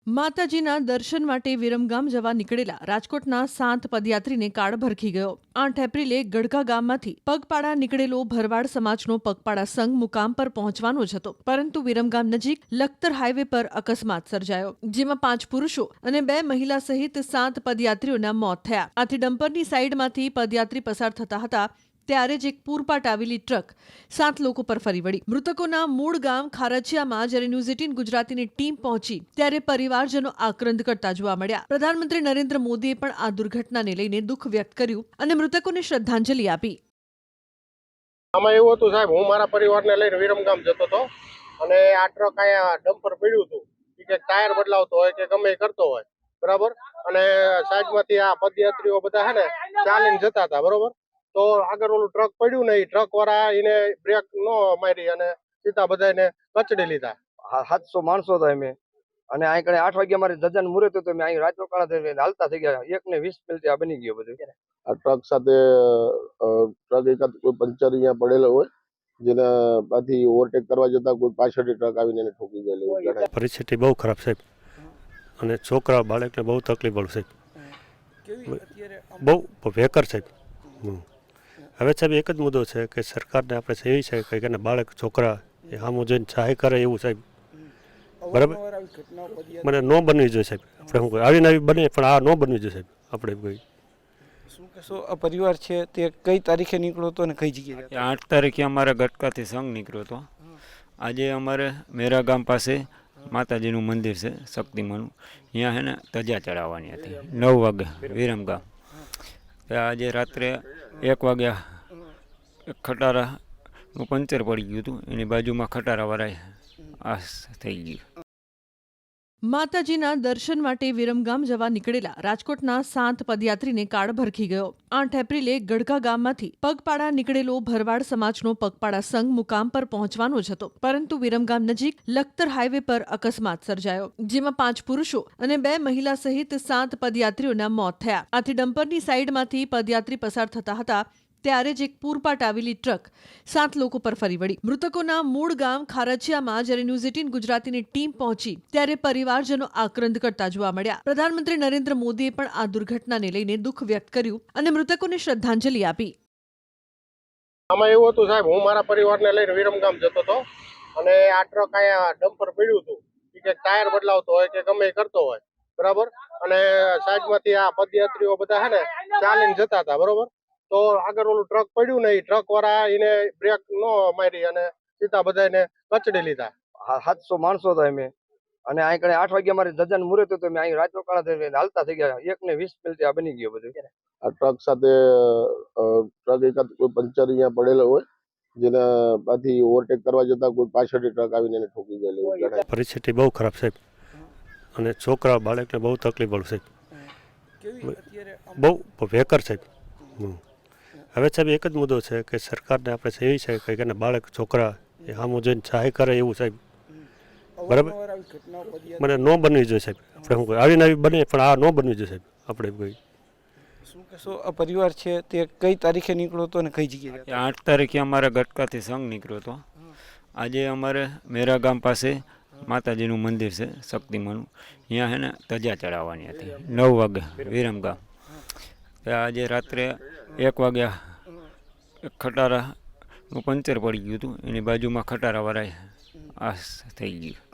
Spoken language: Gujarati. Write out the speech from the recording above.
માતાજીના દર્શન માટે વિરમગામ જવા નીકળેલા રાજકોટના સાત પદયાત્રીને કાળ ભરખી ગયો। 8 એપ્રિલે ગડકા ગામમાંથી પગપાળા નીકળેલો ભરવાડ સમાજનો પગપાળા સંઘ મુકામ પર પહોંચવાનો જ હતો, પરંતુ વિરમગામ નજીક લખતર હાઈવે પર અકસ્માત સર્જાયો, જેમાં 5 પુરુષો અને 2 મહિલા સહિત 7 પદયાત્રીઓના મોત થયા। આથી ડમ્પરની સાઈડમાંથી પદયાત્રી પસાર થતા હતા ત્યારે જ એક પૂરપાટ આવેલી ટ્રક 7 લોકો પર ફરી વળી। મૃતકોના મૂળ ગામ ખારચિયામાં જ્યારે ન્યૂઝ 18 ગુજરાતીની ટીમ પહોંચી ત્યારે પરિવારજનો આક્રંદ કરતા જોવા મળ્યા। પ્રધાનમંત્રી નરેન્દ્ર મોદીએ પણ આ દુર્ઘટનાને લઈને દુઃખ વ્યક્ત કર્યું અને મૃતકોને શ્રદ્ધાંજલિ આપી। આમાં એવું હતું સાહેબ, હું મારા પરિવારને લઈને વિરમગામ જતો હતો અને આ ટ્રક અહીંયા ડમ્પર પડ્યું હતું કે ટાયર બદલાવતો હોય કે ગમે એ કરતો હોય, બરાબર। અને સાઈડમાંથી આ પદયાત્રીઓ બધા હે ને ચાલીને જતા હતા, બરોબર। તો આગળ ઓલું ટ્રક પડ્યું ને, એ ટ્રક વાળા એને બ્રેક ન મારી અને સીધા બધાને કચડી લીધા। 700 માણસો હતા અમે, અને અહીં કણે 8 વાગે અમારે જજાનું મુહૂર્ત હતું, અમે અહીં રાત રોકાણા થઈને હાલતા થઈ ગયા। 1:20 મિનિટે આ બની ગયું બધું। આ ટ્રક સાથે ટ્રક એકાદ કોઈ પંચર અહીંયા પડેલો હોય, જેના બાથી ઓવરટેક કરવા જતા કોઈ પાછળથી ટ્રક આવીને એને ઠોકી ગયેલી। પરિસ્થિતિ બહુ ખરાબ સાહેબ, અને છોકરા બાળકને બહુ તકલીફ પડે સાહેબ, બહુ ભેકર સાહેબ। હવે સાહેબ એક જ મુદ્દો છે કે સરકારને આપણે એવી છે કે બાળક છોકરા એ સામું જોઈને સહાય કરે એવું સાહેબ, બરાબર। મને ન બનવી જોઈએ સાહેબ, આપણે શું કહે આવીને આવી બને પણ આ ન બનવી જોઈએ સાહેબ। આપણે કોઈ શું કહેશો, આ પરિવાર છે તે કઈ તારીખે નીકળ્યો હતો અને કઈ જગ્યાએ? 8 તારીખે અમારે ગટકાથી સંઘ નીકળ્યો હતો। આજે અમારે મેરા ગામ પાસે માતાજીનું મંદિર છે શક્તિમાનું, અહીંયા છે ને ધજા ચડાવવાની હતી 9 વાગે વિરમગામ। આજે રાત્રે 1 વાગ્યા એક ખટારાનું પંચર પડી ગયું હતું, એની બાજુમાં ખટારાવાળાએ આ થઈ ગયું। માતાજીના દર્શન માટે વિરમગામ જવા નીકળેલા રાજકોટના 7 પદયાત્રીને કાળ ભરખી ગયો। 8 એપ્રિલે ગડકા ગામમાંથી પગપાળા નીકળેલો ભરવાડ સમાજનો પગપાળા સંઘ મુકામ પર પહોંચવાનો જ હતો, પરંતુ વિરમગામ નજીક લખતર હાઈવે પર અકસ્માત સર્જાયો, જેમાં 5 પુરુષો અને 2 મહિલા સહિત 7 પદયાત્રીઓના મોત થયા। આથી ડમ્પરની સાઈડમાંથી પદયાત્રી પસાર થતા હતા ત્યારે જ એક પૂરપાટ આવેલી ટ્રક 7 લોકો પર ફરી વળી। મૃતકોના મૂળ ગામ ખારચિયામાં જ્યારે ન્યૂઝ 18 ગુજરાતીની ટીમ પહોંચી ત્યારે પરિવારજનો આક્રંદ કરતા જોવા મળ્યા। પ્રધાનમંત્રી નરેન્દ્ર મોદીએ પણ આ દુર્ઘટનાને લઈને દુઃખ વ્યક્ત કર્યું અને મૃતકોને શ્રદ્ધાંજલિ આપી। આમાં એવું હતું સાહેબ, હું મારા પરિવારને લઈને વિરમગામ જતો હતો અને આ ટ્રક અહીંયા ડમ્પર પડ્યું હતું કે ટાયર બદલાવતો હોય કે ગમે એ કરતો હોય, બરાબર। અને સાઈડમાંથી આ પદયાત્રીઓ બધા હે ને ચાલીને જતા હતા, બરોબર। તો આગળ ઓલું ટ્રક પડ્યું ને, એ ટ્રક વાળા એને બ્રેક ન મારી અને સીધા બધાને કચડી લીધા। 700 માણસો હતા અમે, અને અહીં કણે 8 વાગે અમારે જજાનું મુહૂર્ત હતું, અમે અહીં રાત રોકાણા થઈને હાલતા થઈ ગયા। 1:20 મિનિટે આ બની ગયું બધું। આ ટ્રક સાથે ટ્રક એકાદ કોઈ પંચર અહીંયા પડેલો હોય, જેના બાથી ઓવરટેક કરવા જતા કોઈ પાછળથી ટ્રક આવીને એને ઠોકી ગયેલી। પરિસ્થિતિ બહુ ખરાબ સાહેબ, અને છોકરા બાળકને બહુ તકલીફ પડે સાહેબ, બહુ ભેકર સાહેબ। હવે સાહેબ એક જ મુદ્દો છે કે સરકારને આપણે એવી છે કે બાળક છોકરા એ સામું જોઈને સહાય કરે એવું સાહેબ, બરાબર। મને ન બનવી જોઈએ સાહેબ, આપણે શું કહે આવીને આવી બને પણ આ ન બનવી જોઈએ સાહેબ। આપણે કોઈ શું કહેશો, આ પરિવાર છે તે કઈ તારીખે નીકળ્યો હતો અને કઈ જગ્યાએ? 8 તારીખે અમારે ગટકાથી સંઘ નીકળ્યો હતો। આજે અમારે મેરા ગામ પાસે માતાજીનું મંદિર છે શક્તિમાનું, અહીંયા છે ને ધજા ચડાવવાની હતી 9 વાગે વિરમગામ। આજે રાત્રે 1 વાગ્યા એક ખટારાનું પંચર પડી ગયું હતું, એની બાજુમાં ખટારાવાળાએ આ થઈ ગયું।